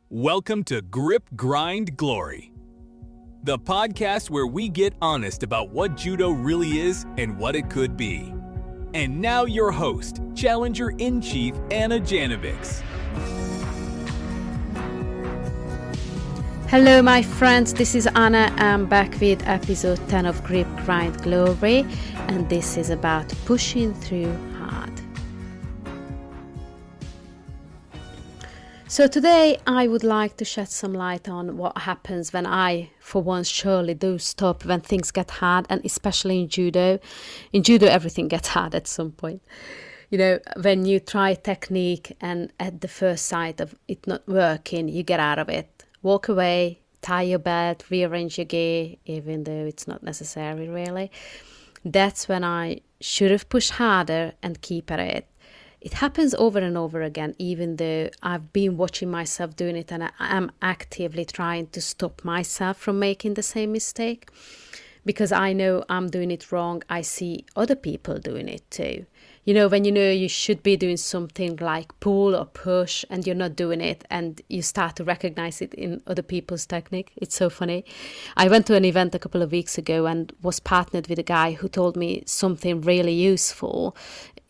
Welcome to Grip, Grind, Glory, the podcast where we get honest about what judo really is and what it could be. And now your host, Challenger-in-Chief Anna Janovics. Hello my friends, this is Anna. I'm back with episode 10 of Grip, Grind, Glory, and this is about pushing through hard. So today I would like to shed some light on what happens when I, for once, surely do stop when things get hard, and especially in judo. In judo, everything gets hard at some point. You know, when you try technique and at the first sight of it not working, you get out of it. Walk away, tie your belt, rearrange your gear, even though it's not necessary really. That's when I should have pushed harder and keep at it. It happens over and over again, even though I've been watching myself doing it and I am actively trying to stop myself from making the same mistake. Because I know I'm doing it wrong, I see other people doing it too. You know, when you know you should be doing something like pull or push and you're not doing it and you start to recognize it in other people's technique. It's so funny. I went to an event a couple of weeks ago and was partnered with a guy who told me something really useful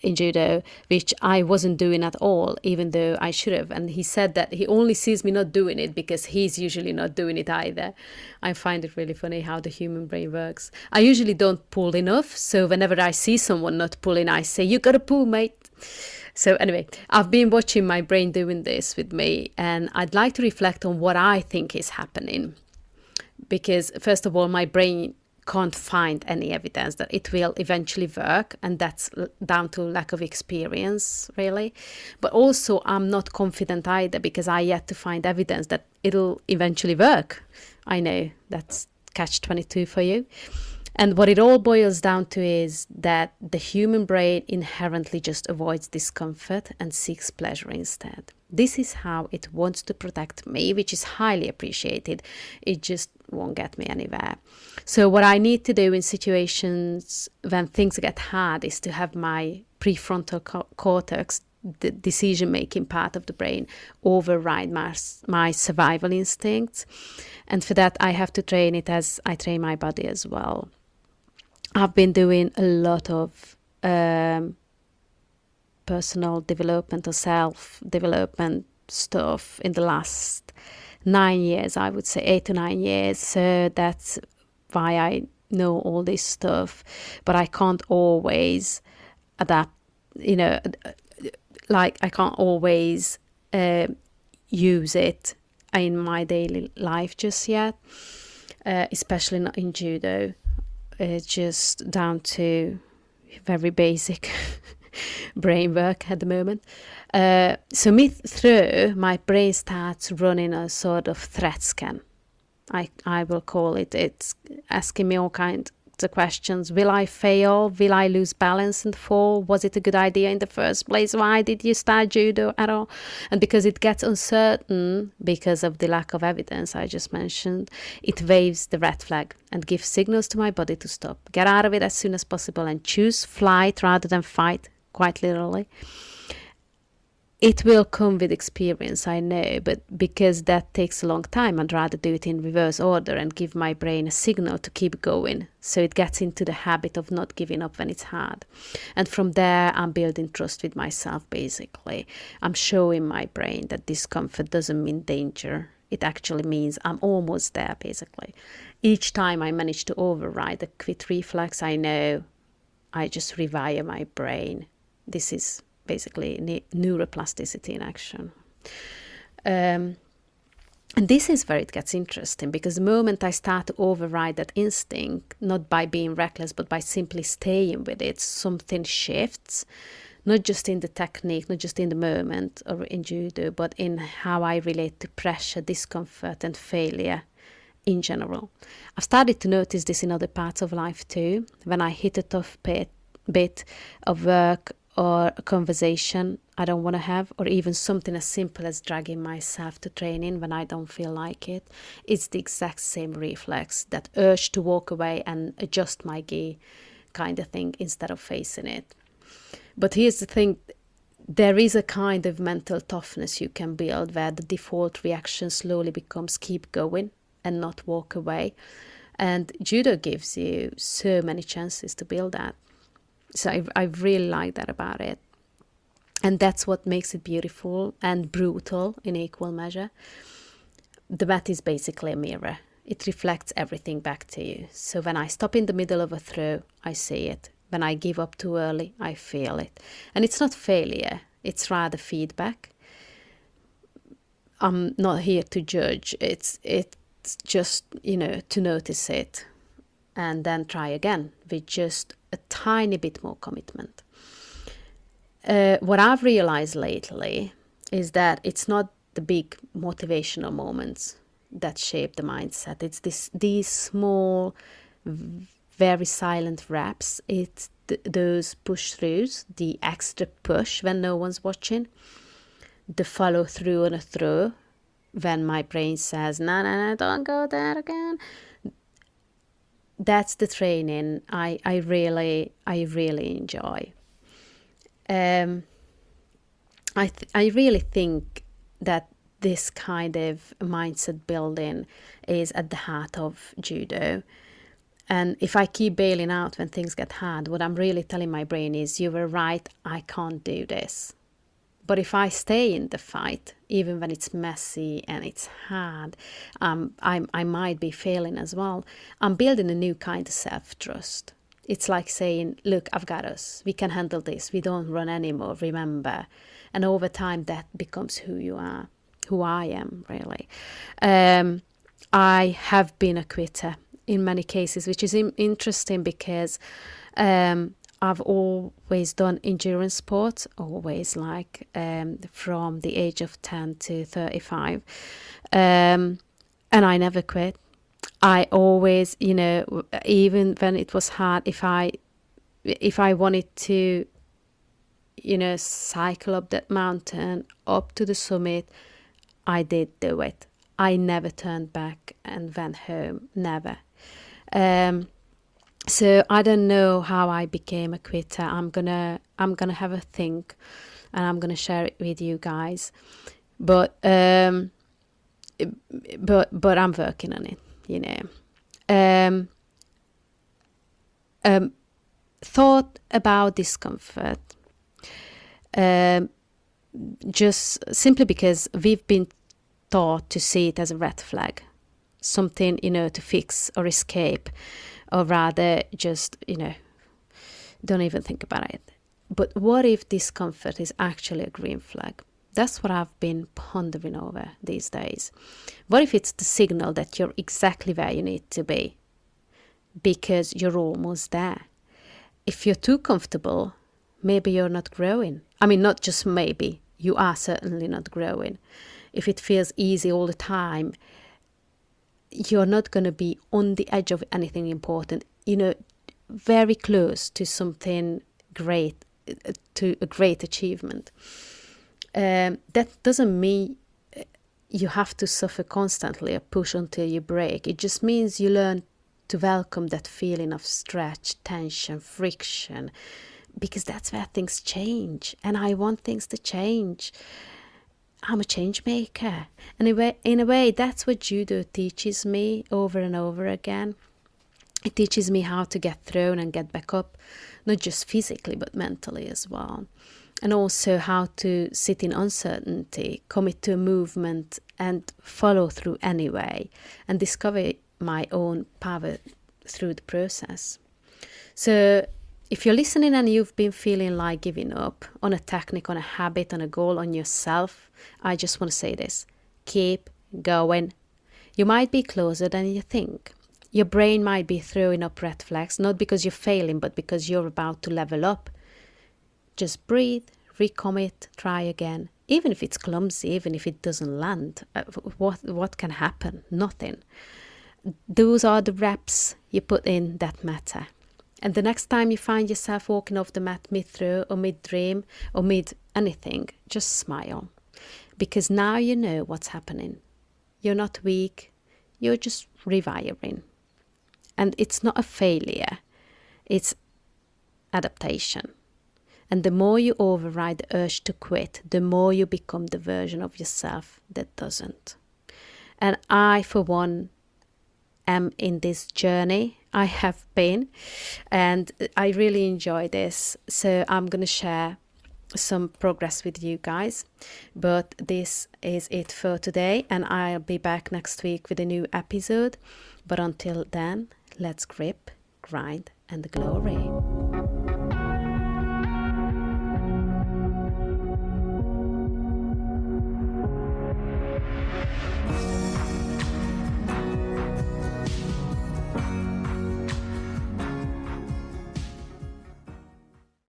in judo, which I wasn't doing at all, even though I should have. And he said that he only sees me not doing it because he's usually not doing it either. I find it really funny how the human brain works. I usually don't pull enough, so whenever I see someone not pulling, I say, "You gotta pull, mate." So anyway, I've been watching my brain doing this with me, and I'd like to reflect on what I think is happening. Because first of all, my brain can't find any evidence that it will eventually work, and that's down to lack of experience really. But also I'm not confident either because I yet to find evidence that it'll eventually work. I know that's catch-22 for you. And what it all boils down to is that the human brain inherently just avoids discomfort and seeks pleasure instead. This is how it wants to protect me, which is highly appreciated. It just won't get me anywhere. So what I need to do in situations when things get hard is to have my prefrontal cortex, the decision-making part of the brain, override my survival instincts. And for that, I have to train it as I train my body as well. I've been doing a lot of personal development or self-development stuff in the last 9 years, I would say 8 to 9 years. So that's why I know all this stuff, but I can't always adapt, you know, like I can't always use it in my daily life just yet, especially not in judo. It's just down to very basic brain work at the moment. So mid-through, my brain starts running a sort of threat scan. I will call it. It's asking me all kinds of questions. Will I fail? Will I lose balance and fall? Was it a good idea in the first place? Why did you start judo at all? And because it gets uncertain because of the lack of evidence I just mentioned, it waves the red flag and gives signals to my body to stop. Get out of it as soon as possible and choose flight rather than fight, quite literally. It will come with experience, I know, but because that takes a long time, I'd rather do it in reverse order and give my brain a signal to keep going, so it gets into the habit of not giving up when it's hard. And from there, I'm building trust with myself, basically. I'm showing my brain that discomfort doesn't mean danger. It actually means I'm almost there, basically. Each time I manage to override the quit reflex, I know I just rewire my brain. This is basically neuroplasticity in action. And this is where it gets interesting, because the moment I start to override that instinct, not by being reckless, but by simply staying with it, something shifts, not just in the technique, not just in the moment or in judo, but in how I relate to pressure, discomfort, and failure in general. I've started to notice this in other parts of life too. When I hit a tough bit of work or a conversation I don't want to have, or even something as simple as dragging myself to training when I don't feel like it, it's the exact same reflex, that urge to walk away and adjust my gear kind of thing instead of facing it. But here's the thing, there is a kind of mental toughness you can build where the default reaction slowly becomes keep going and not walk away. And judo gives you so many chances to build that. So I really like that about it. And that's what makes it beautiful and brutal in equal measure. The mat is basically a mirror. It reflects everything back to you. So when I stop in the middle of a throw, I see it. When I give up too early, I feel it. And it's not failure, it's rather feedback. I'm not here to judge. It's just, to notice it and then try again with just a tiny bit more commitment. What I've realized lately is that it's not the big motivational moments that shape the mindset. It's these small, very silent reps. It's those push-throughs, the extra push when no one's watching, the follow-through on a throw when my brain says, no, don't go there again. That's the training I really enjoy. I really think that this kind of mindset building is at the heart of judo. And if I keep bailing out when things get hard, what I'm really telling my brain is, you were right, I can't do this. But if I stay in the fight, even when it's messy and it's hard, I might be failing as well. I'm building a new kind of self-trust. It's like saying, look, I've got us. We can handle this. We don't run anymore, remember. And over time, that becomes who you are, who I am, really. I have been a quitter in many cases, which is interesting because I've always done endurance sports, always, from the age of 10 to 35. And I never quit. I always, even when it was hard, if I wanted to, cycle up that mountain, up to the summit, I did do it. I never turned back and went home, never. So I don't know how I became a quitter. I'm gonna have a think, and I'm gonna share it with you guys. But I'm working on it, Thought about discomfort. Just simply because we've been taught to see it as a red flag, something, to fix or escape, or rather just, don't even think about it. But what if discomfort is actually a green flag? That's what I've been pondering over these days. What if it's the signal that you're exactly where you need to be because you're almost there? If you're too comfortable, maybe you're not growing. I mean, not just maybe, you are certainly not growing. If it feels easy all the time, you're not going to be on the edge of anything important, very close to something great, to a great achievement. That doesn't mean you have to suffer constantly or push until you break. It just means you learn to welcome that feeling of stretch, tension, friction, because that's where things change. And I want things to change. I'm a change maker. And in a way, that's what judo teaches me over and over again. It teaches me how to get thrown and get back up, not just physically, but mentally as well. And also how to sit in uncertainty, commit to a movement and follow through anyway, and discover my own power through the process. So if you're listening and you've been feeling like giving up on a technique, on a habit, on a goal, on yourself, I just want to say this. Keep going. You might be closer than you think. Your brain might be throwing up red flags, not because you're failing, but because you're about to level up. Just breathe, recommit, try again. Even if it's clumsy, even if it doesn't land, what can happen? Nothing. Those are the reps you put in that matter. And the next time you find yourself walking off the mat mid-throw or mid-dream or mid-anything, just smile. Because now you know what's happening. You're not weak, you're just rewiring. And it's not a failure, it's adaptation. And the more you override the urge to quit, the more you become the version of yourself that doesn't. And I, for one, am in this journey. I have been, and I really enjoy this. So I'm going to share some progress with you guys. But this is it for today, and I'll be back next week with a new episode. But until then, let's grip, grind, and glory.